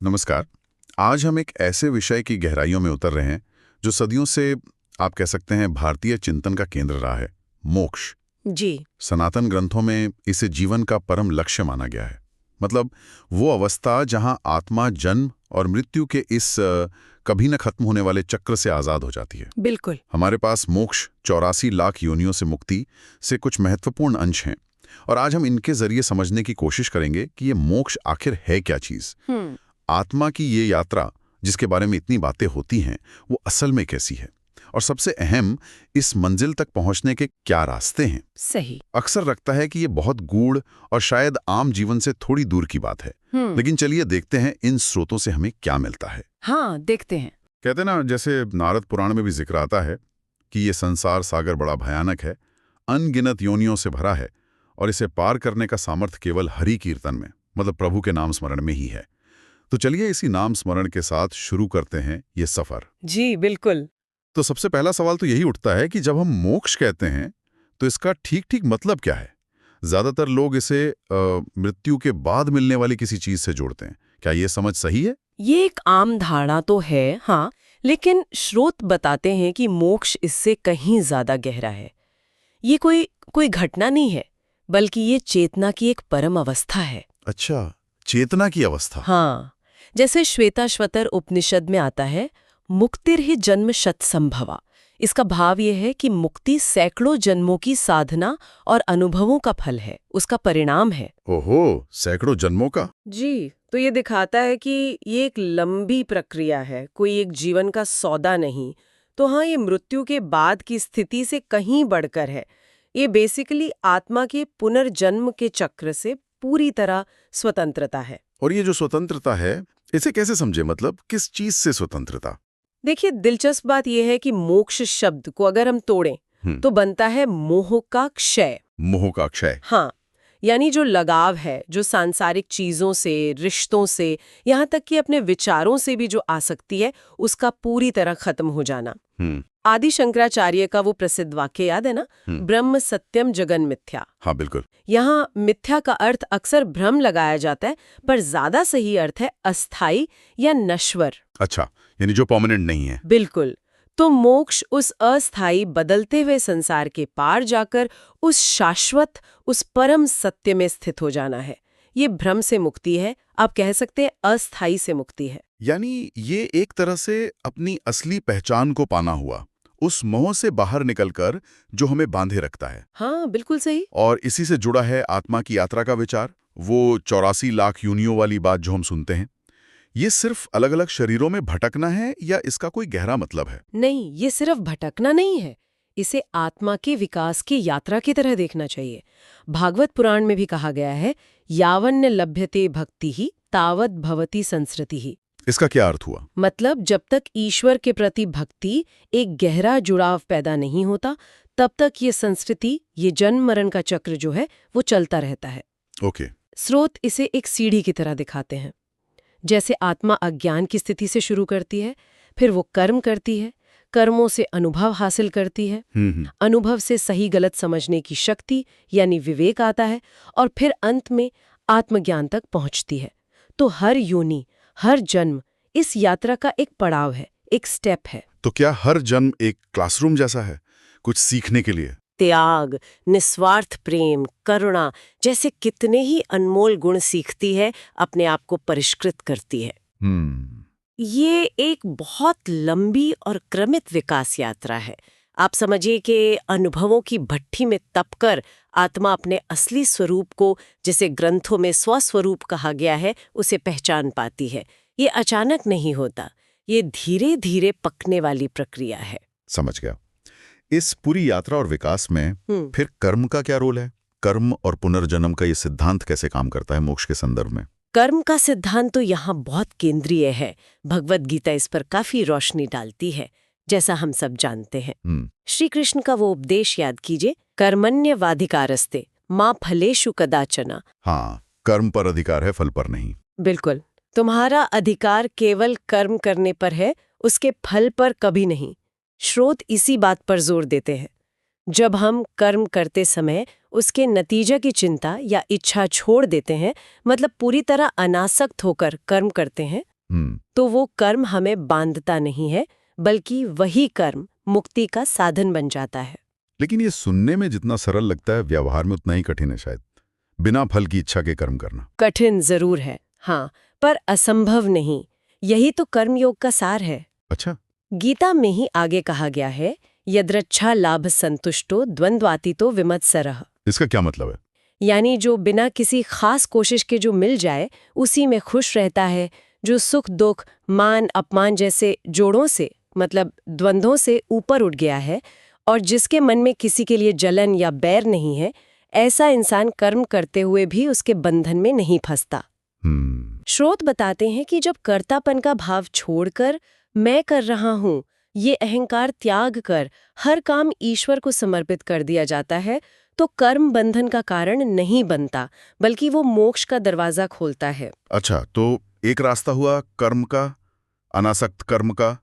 नमस्कार। आज हम एक ऐसे विषय की गहराइयों में उतर रहे हैं जो सदियों से आप कह सकते हैं भारतीय चिंतन का केंद्र रहा है, मोक्ष। जी। सनातन ग्रंथों में इसे जीवन का परम लक्ष्य माना गया है। मतलब वो अवस्था जहां आत्मा जन्म और मृत्यु के इस कभी न खत्म होने वाले चक्र से आजाद हो जाती है। बिल्कुल। हमारे पास मोक्ष 84 लाख योनियों से मुक्ति से कुछ महत्वपूर्ण अंश हैं और आज हम इनके जरिए समझने की कोशिश करेंगे कि ये मोक्ष आखिर है क्या चीज। आत्मा की ये यात्रा जिसके बारे में इतनी बातें होती हैं वो असल में कैसी है, और सबसे अहम, इस मंजिल तक पहुंचने के क्या रास्ते हैं। सही। अक्सर लगता है कि ये बहुत गूढ़ और शायद आम जीवन से थोड़ी दूर की बात है, लेकिन चलिए देखते हैं इन स्रोतों से हमें क्या मिलता है। हाँ, देखते हैं। कहते ना, जैसे नारद पुराण में भी जिक्र आता है कि ये संसार सागर बड़ा भयानक है, अनगिनत योनियों से भरा है और इसे पार करने का सामर्थ्य केवल हरि कीर्तन में, मतलब प्रभु के नाम स्मरण में ही है। तो चलिए इसी नाम स्मरण के साथ शुरू करते हैं ये सफर। जी बिल्कुल। तो सबसे पहला सवाल तो यही उठता है कि जब हम मोक्ष कहते हैं तो इसका ठीक ठीक मतलब क्या है। ज्यादातर लोग इसे मृत्यु के बाद मिलने वाली किसी चीज से जोड़ते हैं। क्या ये समझ सही है? ये एक आम धारणा तो है, हाँ, लेकिन स्रोत बताते हैं कि मोक्ष इससे कहीं ज्यादा गहरा है। ये कोई घटना नहीं है, बल्कि ये चेतना की एक परम अवस्था है। अच्छा, चेतना की अवस्था। हाँ, जैसे श्वेताश्वतर उपनिषद में आता है, मुक्तिर् हि जन्म शतसंभवा। इसका भाव यह है कि मुक्ति सैकड़ों जन्मों की साधना और अनुभवों का फल है, उसका परिणाम है। ओहो, सैकड़ों जन्मों का। जी, तो ये दिखाता है कि ये एक लंबी प्रक्रिया है, कोई एक जीवन का सौदा नहीं। तो हाँ, ये मृत्यु के बाद की स्थिति से कहीं बढ़कर है। ये बेसिकली आत्मा के पुनर्जन्म के चक्र से पूरी तरह स्वतंत्रता है। और ये जो स्वतंत्रता है, इसे कैसे समझे, मतलब किस चीज से स्वतंत्रता? देखिए, दिलचस्प बात यह है कि मोक्ष शब्द को अगर हम तोड़ें तो बनता है मोह का क्षय। मोह का क्षय। हाँ, यानी जो लगाव है, जो सांसारिक चीजों से, रिश्तों से, यहाँ तक कि अपने विचारों से भी जो आसक्ति है, उसका पूरी तरह खत्म हो जाना। आदि शंकराचार्य का वो प्रसिद्ध वाक्य याद है ना, ब्रह्म सत्यम जगन मिथ्या। हाँ बिल्कुल। यहाँ मिथ्या का अर्थ अक्सर भ्रम लगाया जाता है, पर ज्यादा सही अर्थ है अस्थाई या नश्वर। अच्छा, यानी जो परमानेंट नहीं है। बिल्कुल। तो मोक्ष उस अस्थाई बदलते हुए संसार के पार जाकर उस शाश्वत, उस परम सत्य में स्थित हो जाना है। ये भ्रम से मुक्ति है, आप कह सकते हैं अस्थाई से मुक्ति है। यानी ये एक तरह से अपनी असली पहचान को पाना हुआ, उस मोह से बाहर निकलकर जो हमें बांधे रखता है। हाँ, बिल्कुल सही। और इसी से जुड़ा है आत्मा की यात्रा का विचार, वो 84 लाख यूनियों वाली बात जो हम सुनते हैं। ये सिर्फ अलग अलग शरीरों में भटकना है या इसका कोई गहरा मतलब है? नहीं, ये सिर्फ भटकना नहीं है। इसे आत्मा के विकास की यात्रा की तरह देखना चाहिए। भागवत पुराण में भी कहा गया है, यावन्य लभ्यते भक्ति ही तावत भवति संसृति ही। इसका क्या अर्थ हुआ? मतलब जब तक ईश्वर के प्रति भक्ति, एक गहरा जुड़ाव पैदा नहीं होता, तब तक ये संस्कृति, ये जन्म मरण का चक्र जो है वो चलता रहता है। ओके। स्रोत इसे एक सीढ़ी की तरह दिखाते हैं। जैसे आत्मा अज्ञान की स्थिति से शुरू करती है, फिर वो कर्म करती है, कर्मों से अनुभव हासिल करती है, अनुभव से सही गलत समझने की शक्ति यानी विवेक आता है, और फिर अंत में आत्मज्ञान तक पहुंचती है। तो हर योनि, हर जन्म इस यात्रा का एक पड़ाव है, एक स्टेप है। तो क्या हर जन्म एक क्लासरूम जैसा है, कुछ सीखने के लिए? त्याग, निस्वार्थ प्रेम, करुणा जैसे कितने ही अनमोल गुण सीखती है, अपने आप को परिष्कृत करती है। ये एक बहुत लंबी और क्रमित विकास यात्रा है। आप समझिए कि अनुभवों की भट्ठी में तपकर आत्मा अपने असली स्वरूप को, जिसे ग्रंथों में स्वस्वरूप कहा गया है, उसे पहचान पाती है। ये अचानक नहीं होता, ये धीरे धीरे पकने वाली प्रक्रिया है। समझ गया। इस पूरी यात्रा और विकास में फिर कर्म का क्या रोल है? कर्म और पुनर्जन्म का ये सिद्धांत कैसे काम करता है मोक्ष के संदर्भ में? कर्म का सिद्धांत तो यहाँ बहुत केंद्रीय है। भगवत गीता इस पर काफी रोशनी डालती है, जैसा हम सब जानते हैं। श्री कृष्ण का वो उपदेश याद कीजिए, कर्मण्यवाधिकारस्ते मां फलेषु कदाचन। हाँ, कर्म पर अधिकार है, फल पर नहीं। बिल्कुल, तुम्हारा अधिकार केवल कर्म करने पर है, उसके फल पर कभी नहीं। स्रोत इसी बात पर जोर देते हैं। जब हम कर्म करते समय उसके नतीजे की चिंता या इच्छा छोड़ देते हैं, मतलब पूरी तरह अनासक्त होकर कर्म करते हैं, तो वो कर्म हमें बांधता नहीं है, बल्कि वही कर्म मुक्ति का साधन बन जाता है। लेकिन ये सुनने में जितना सरल लगता है, व्यवहार में उतना ही कठिन है शायद। बिना फल की इच्छा के कर्म करना कठिन जरूर है, हाँ, पर असंभव नहीं। यही तो कर्मयोग का सार है। अच्छा। गीता में ही आगे कहा गया है, यद्रच्छा लाभ संतुष्टो द्वंद्वातीतो विमत्सरः। इसका क्या मतलब है? यानी जो बिना किसी खास कोशिश के जो मिल जाए उसी में खुश रहता है, जो सुख दुख मान अपमान जैसे जोड़ों से मतलब द्वंद्वों से ऊपर उठ गया है और जिसके मन में किसी के लिए जलन या बैर नहीं है, ऐसा इंसान कर्म करते हुए भी उसके बंधन में नहीं फंसता। स्रोत बताते हैं कि जब कर्तापन का भाव छोड़कर मैं कर रहा हूँ, ये अहंकार त्याग कर हर काम ईश्वर को समर्पित कर दिया जाता है, तो कर्म बंधन का कारण नहीं बनता, बल्कि वो मोक्ष का दरवाजा खोलता है। अच्छा, तो एक रास्ता हुआ कर्म का, अनासक्त कर्म का।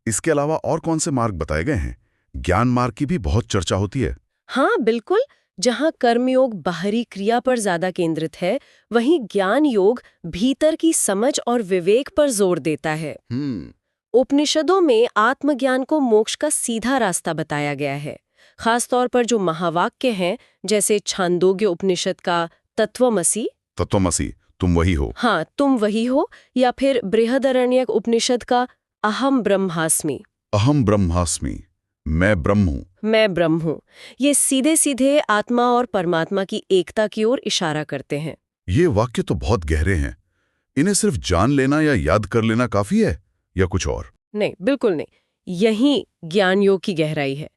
इसके अलावा और कौन से मार्ग बताए गए हैं? ज्ञान मार्ग की भी बहुत चर्चा होती है। हाँ बिल्कुल, जहाँ कर्मयोग बाहरी क्रिया पर ज्यादा केंद्रित है, वहीं ज्ञान योग भीतर की समझ और विवेक पर जोर देता है। उपनिषदों में आत्मज्ञान को मोक्ष का सीधा रास्ता बताया गया है। खासतौर पर जो महावाक्य हैं, जैसे छांदोग्य उपनिषद का तत्वमसि, तुम वही हो। हाँ, तुम वही हो, या फिर बृहदारण्यक उपनिषद का अहम ब्रह्मास्मि, मैं ब्रह्म हूँ। मैं ब्रह्म हूँ। ये सीधे सीधे आत्मा और परमात्मा की एकता की ओर इशारा करते हैं। ये वाक्य तो बहुत गहरे हैं। इन्हें सिर्फ जान लेना या याद कर लेना काफी है या कुछ और? नहीं, बिल्कुल नहीं। यही ज्ञान योग की गहराई है।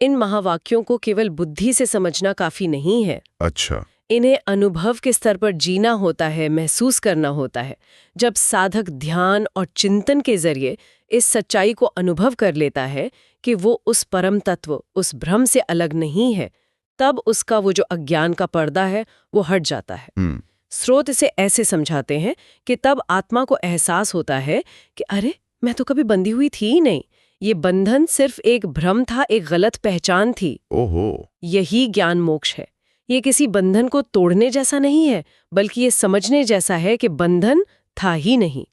इन महावाक्यों को केवल बुद्धि से समझना काफी नहीं है। अच्छा। इन्हें अनुभव के स्तर पर जीना होता है, महसूस करना होता है। जब साधक ध्यान और चिंतन के जरिए इस सच्चाई को अनुभव कर लेता है कि वो उस परम तत्व, उस भ्रम से अलग नहीं है, तब उसका वो जो अज्ञान का पर्दा है वो हट जाता है। स्रोत इसे ऐसे समझाते हैं कि तब आत्मा को एहसास होता है कि अरे, मैं तो कभी बंधी हुई थी ही नहीं, ये बंधन सिर्फ एक भ्रम था, एक गलत पहचान थी। ओहो। यही ज्ञान मोक्ष है। ये किसी बंधन को तोड़ने जैसा नहीं है, बल्कि ये समझने जैसा है कि बंधन था ही नहीं,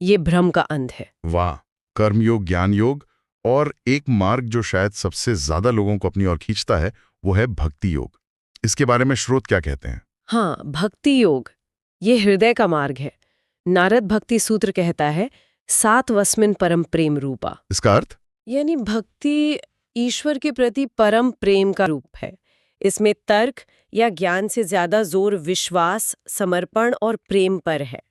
ये भ्रम का अंत है। वाह। कर्मयोग, ज्ञान योग, और एक मार्ग जो शायद सबसे ज्यादा लोगों को अपनी ओर खींचता है, वो है भक्ति योग। इसके बारे में स्रोत क्या कहते हैं? हाँ, भक्ति योग ये हृदय का मार्ग है। नारद भक्ति सूत्र कहता है, सात्वस्मिन् परम प्रेम रूपा। इसका अर्थ? यानी भक्ति ईश्वर के प्रति परम प्रेम का रूप है। इसमें तर्क या ज्ञान से ज्यादा जोर विश्वास, समर्पण और प्रेम पर है।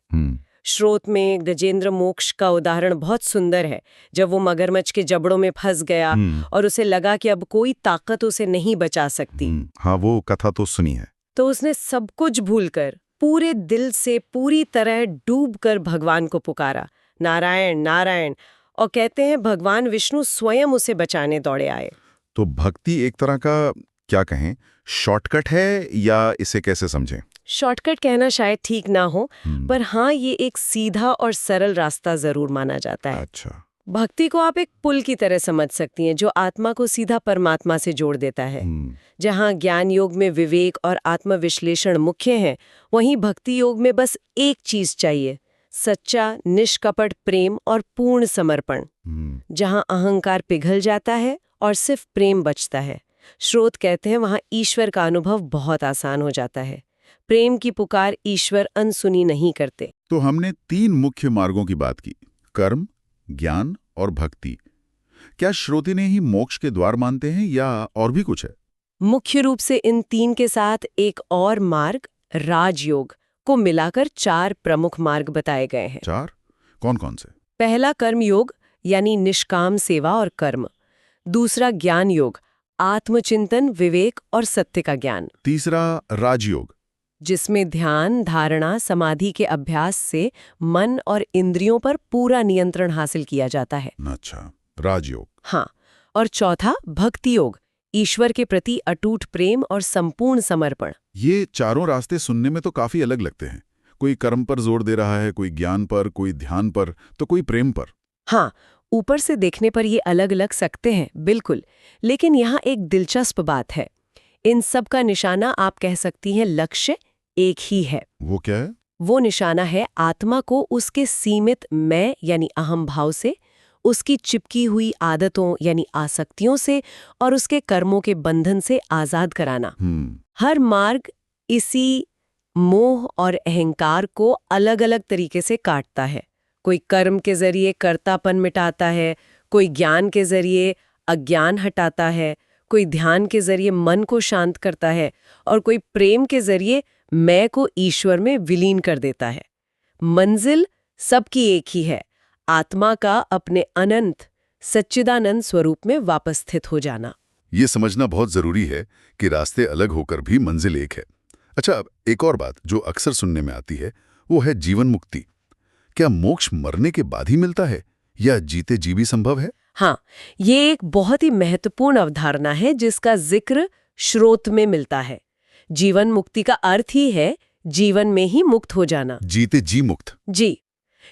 स्रोत में गजेंद्र मोक्ष का उदाहरण बहुत सुंदर है। जब वो मगरमच्छ के जबड़ों में फंस गया और उसे लगा कि अब कोई ताकत उसे नहीं बचा सकती। हाँ, वो कथा तो सुनी है। तो उसने सब कुछ भूलकर पूरे दिल से पूरी तरह डूबकर भगवान को पुकारा, नारायण नारायण, और कहते हैं भगवान विष्णु स्वयं उसे बचाने दौड़े आए। तो भक्ति एक तरह का, क्या कहें, शॉर्टकट है, या इसे कैसे समझें? शॉर्टकट कहना शायद ठीक ना हो, पर हाँ, ये एक सीधा और सरल रास्ता जरूर माना जाता है। अच्छा। भक्ति को आप एक पुल की तरह समझ सकती हैं, जो आत्मा को सीधा परमात्मा से जोड़ देता है। जहाँ ज्ञान योग में विवेक और आत्मविश्लेषण मुख्य हैं, वहीं भक्ति योग में बस एक चीज चाहिए, सच्चा निष्कपट प्रेम और पूर्ण समर्पण। जहाँ अहंकार पिघल जाता है और सिर्फ प्रेम बचता है, स्रोत कहते हैं, वहाँ ईश्वर का अनुभव बहुत आसान हो जाता है। प्रेम की पुकार ईश्वर अनसुनी नहीं करते। तो हमने 3 मुख्य मार्गों की बात की, कर्म, ज्ञान और भक्ति। क्या श्रोते ने ही मोक्ष के द्वार मानते हैं या और भी कुछ है? मुख्य रूप से इन 3 के साथ एक और मार्ग, राजयोग, को मिलाकर 4 प्रमुख मार्ग बताए गए हैं। 4? कौन कौन से? पहला कर्म योग, यानी निष्काम सेवा और कर्म। दूसरा ज्ञान योग, आत्मचिंतन, विवेक और सत्य का ज्ञान। तीसरा राजयोग, जिसमें ध्यान, धारणा, समाधि के अभ्यास से मन और इंद्रियों पर पूरा नियंत्रण हासिल किया जाता है। अच्छा, राजयोग। हाँ, और चौथा भक्ति योग, ईश्वर के प्रति अटूट प्रेम और संपूर्ण समर्पण। ये चारों रास्ते सुनने में तो काफी अलग लगते हैं। कोई कर्म पर जोर दे रहा है, कोई ज्ञान पर, कोई ध्यान पर, तो कोई प्रेम पर। हाँ, ऊपर से देखने पर ये अलग लग सकते हैं, बिल्कुल, लेकिन यहाँ एक दिलचस्प बात है। इन सब का निशाना, आप कह सकती हैं, लक्ष्य एक ही है। वो क्या है? वो निशाना है आत्मा को उसके सीमित मैं यानी अहम भाव से, उसकी चिपकी हुई आदतों यानी आसक्तियों से और उसके कर्मों के बंधन से आजाद कराना। हर मार्ग इसी मोह और अहंकार को अलग अलग तरीके से काटता है। कोई कर्म के जरिए कर्तापन मिटाता है, कोई ज्ञान के जरिए अज्ञान हटाता है, कोई ध्यान के जरिए मन को शांत करता है और कोई प्रेम के जरिए मैं को ईश्वर में विलीन कर देता है। मंजिल सबकी एक ही है, आत्मा का अपने अनंत सच्चिदानंद स्वरूप में वापस स्थित हो जाना। ये समझना बहुत जरूरी है कि रास्ते अलग होकर भी मंजिल एक है। अच्छा, अब एक और बात जो अक्सर सुनने में आती है वो है जीवन मुक्ति। क्या मोक्ष मरने के बाद ही मिलता है या जीते जी भी संभव है? हाँ, ये एक बहुत ही महत्वपूर्ण अवधारणा है जिसका जिक्र श्रोत में मिलता है। जीवन मुक्ति का अर्थ ही है जीवन में ही मुक्त हो जाना। जीते जी मुक्त। जी,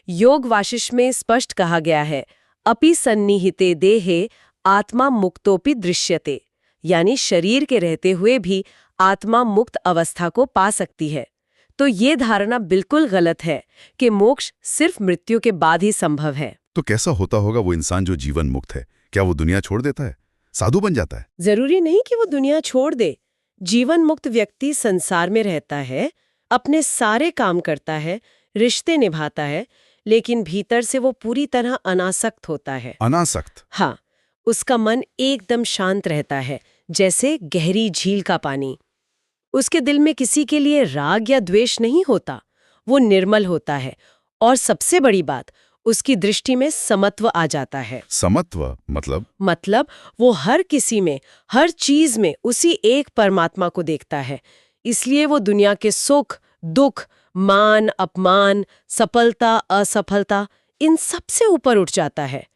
योग वाशिष्ठ में स्पष्ट कहा गया है, अपि सन्निहिते देहे आत्मा मुक्तोपि दृश्यते, यानी शरीर के रहते हुए भी आत्मा मुक्त अवस्था को पा सकती है। तो ये धारणा बिल्कुल गलत है कि मोक्ष सिर्फ मृत्यु के बाद ही संभव है। तो कैसा होता होगा वो इंसान जो जीवन मुक्त है? क्या वो दुनिया छोड़ देता है, साधु बन जाता है? जरूरी नहीं कि वो दुनिया छोड़ दे। जीवन मुक्त व्यक्ति संसार में रहता है, अपने सारे काम करता है, रिश्ते निभाता है, लेकिन भीतर से वो पूरी तरह अनासक्त होता है। अनासक्त? हाँ, उसका मन एकदम शांत रहता है, जैसे गहरी झील का पानी। उसके दिल में किसी के लिए राग या द्वेष नहीं होता, वो निर्मल होता है। और सबसे बड़ी बात, उसकी दृष्टि में समत्व आ जाता है। समत्व मतलब वो हर किसी में, हर चीज में उसी एक परमात्मा को देखता है। इसलिए वो दुनिया के सुख, दुख, मान, अपमान, सफलता, असफलता, इन सब से ऊपर उठ जाता है।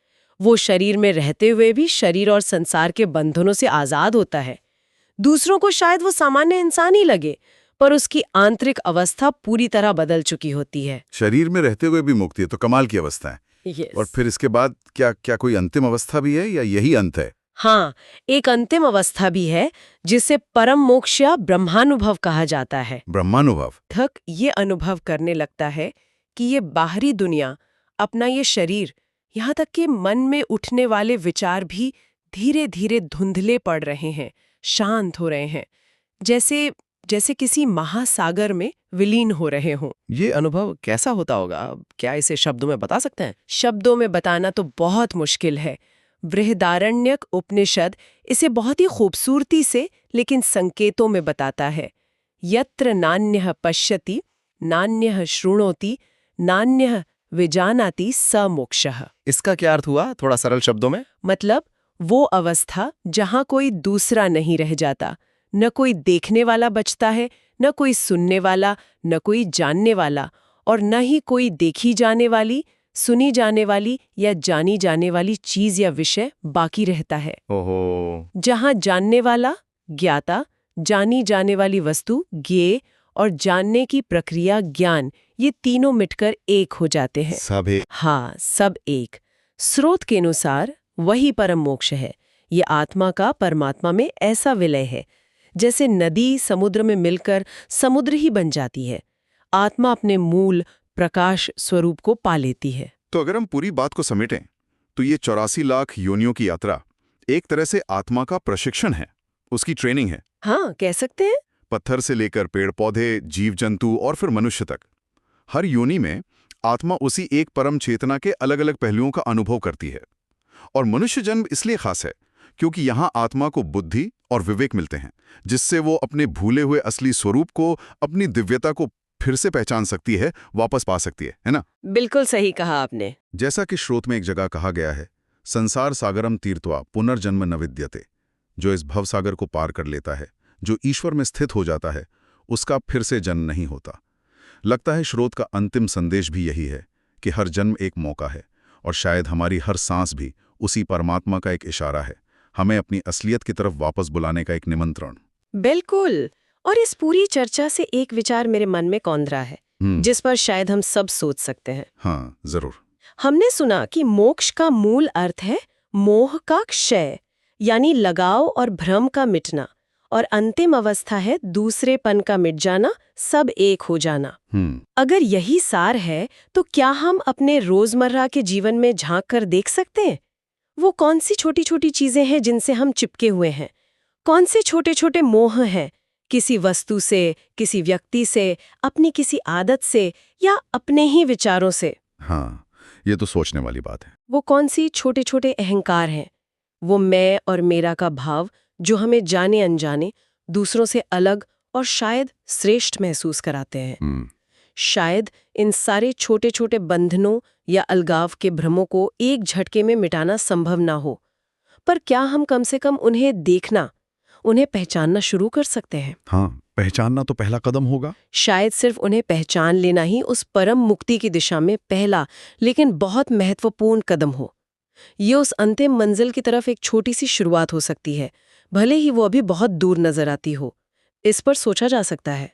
वो शरीर में रहते हुए भी शरीर और संसार के बंधनों से आजाद होता है। दूसरों को शायद वो सामान्य इंसान ही लगे, पर उसकी आंतरिक अवस्था पूरी तरह बदल चुकी होती है। शरीर में रहते हुए भी मुक्ति है तो कमाल की अवस्था है। yes. और फिर इसके बाद क्या कोई अंतिम अवस्था भी है या यही अंत है? हाँ, एक अंतिम अवस्था भी है जिसे परम मोक्ष या ब्रह्मानुभव कहा जाता है। ब्रह्मानुभव? थक ये अनुभव करने लगता है कि ये बाहरी दुनिया, अपना ये शरीर, यहाँ तक कि मन में उठने वाले विचार भी धीरे धीरे धुंधले पड़ रहे हैं, शांत हो रहे हैं, जैसे किसी महासागर में विलीन हो रहे हों। ये अनुभव कैसा होता होगा? क्या इसे शब्दों में बता सकते हैं? शब्दों में बताना तो बहुत मुश्किल है। बृहदारण्यक उपनिषद इसे बहुत ही खूबसूरती से लेकिन संकेतों में बताता है। यत्र नान्यः पश्यति, नान्यः शृणोति, नान्यः विजानाति स मोक्षः। इसका क्या अर्थ हुआ थोड़ा सरल शब्दों में? मतलब वो अवस्था जहां कोई दूसरा नहीं रह जाता, न कोई देखने वाला बचता है, न कोई सुनने वाला, न कोई जानने वाला, और न ही कोई देखी जाने वाली, सुनी जाने वाली या जानी जाने वाली चीज या विषय बाकी रहता है। ओहो। जहां जानने वाला ज्ञाता, जानी जाने वाली वस्तु ज्ञेय और जानने की प्रक्रिया ज्ञान, ये तीनों मिटकर एक हो जाते हैं। सब एक? हाँ, सब एक। स्रोत के अनुसार वही परम मोक्ष है। ये आत्मा का परमात्मा में ऐसा विलय है जैसे नदी समुद्र में मिलकर समुद्र ही बन जाती है। आत्मा अपने मूल प्रकाश स्वरूप को पा लेती है। तो अगर हम पूरी बात को समेटें तो ये 84 लाख योनियों की यात्रा एक तरह से आत्मा का प्रशिक्षण है, उसकी ट्रेनिंग है। हाँ, कह सकते हैं। पत्थर से लेकर पेड़ पौधे, जीव जंतु और फिर मनुष्य तक, हर योनि में आत्मा उसी एक परम चेतना के अलग अलग पहलुओं का अनुभव करती है। और मनुष्य जन्म इसलिए खास है क्योंकि यहाँ आत्मा को बुद्धि और विवेक मिलते हैं, जिससे वो अपने भूले हुए असली स्वरूप को, अपनी दिव्यता को फिर से पहचान सकती है, वापस पा सकती है ना? बिल्कुल सही कहा आपने। जैसा कि श्रोत में एक जगह कहा गया है, संसार सागरम तीर्थवा पुनर्जन्म न विद्यते। जो इस भवसागर को पार कर लेता है, जो ईश्वर में स्थित हो जाता है, उसका फिर से जन्म नहीं होता। लगता है श्रोत का अंतिम संदेश भी यही है कि हर जन्म एक मौका है और शायद हमारी हर सांस भी उसी परमात्मा का एक इशारा है, हमें अपनी असलियत की तरफ वापस बुलाने का एक निमंत्रण। बिल्कुल। और इस पूरी चर्चा से एक विचार मेरे मन में कौंधरा है, जिस पर शायद हम सब सोच सकते हैं। हाँ, जरूर। हमने सुना कि मोक्ष का मूल अर्थ है मोह का क्षय, यानी लगाव और भ्रम का मिटना, और अंतिम अवस्था है दूसरेपन का मिट जाना, सब एक हो जाना। अगर यही सार है तो क्या हम अपने रोजमर्रा के जीवन में झांक कर देख सकते हैं? वो कौन सी छोटी छोटी चीजें हैं जिनसे हम चिपके हुए हैं? कौन से छोटे छोटे मोह हैं, किसी वस्तु से, किसी व्यक्ति से, अपनी किसी आदत से या अपने ही विचारों से? हाँ, ये तो सोचने वाली बात है। वो कौन सी छोटे छोटे अहंकार हैं, वो मैं और मेरा का भाव जो हमें जाने अनजाने दूसरों से अलग और शायद श्रेष्ठ महसूस कराते हैं। शायद इन सारे छोटे छोटे बंधनों या अलगाव के भ्रमों को एक झटके में मिटाना संभव ना हो, पर क्या हम कम से कम उन्हें देखना, उन्हें पहचानना शुरू कर सकते हैं? हाँ, पहचानना तो पहला कदम होगा। शायद सिर्फ उन्हें पहचान लेना ही उस परम मुक्ति की दिशा में पहला लेकिन बहुत महत्वपूर्ण कदम हो। ये उस अंतिम मंजिल की तरफ एक छोटी सी शुरुआत हो सकती है, भले ही वो अभी बहुत दूर नजर आती हो। इस पर सोचा जा सकता है।